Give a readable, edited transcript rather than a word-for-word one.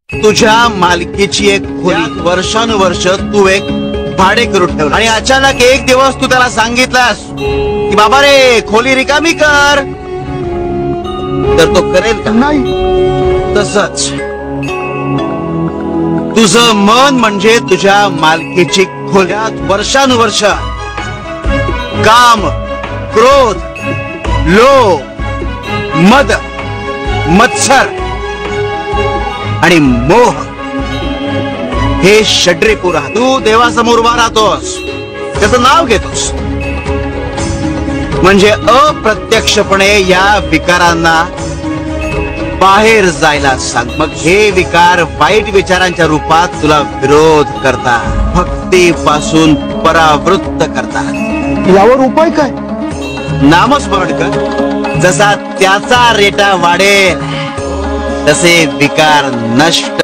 तुझ्या मालकीची एक खोली वर्षानुवर्ष तू एक भाडे करून ठेवलं आणि अचानक एक दिवस तू त्याला सांगितलास की बाबा रे खोली रिकामी कर, तर तो करेल का? नाही. तसंच तुझं मन म्हणजे तुझ्या मालकीची खोल्यात वर्षानुवर्ष काम, क्रोध, लोभ, मद, मत्सर आणि मोह हे षड्रिपू राहत. तू देवासमोर उभा राहतोस, त्याचं नाव घेतोस, म्हणजे अप्रत्यक्षपणे या विकारांना बाहेर जायला सांग. मग हे विकार वाईट विचारांच्या रूपात तुला विरोध करतात, भक्तीपासून परावृत्त करतात. यावर उपाय काय? नामस्मरण कर. जसा त्याचा रेटा वाढेल तसे विकार नष्ट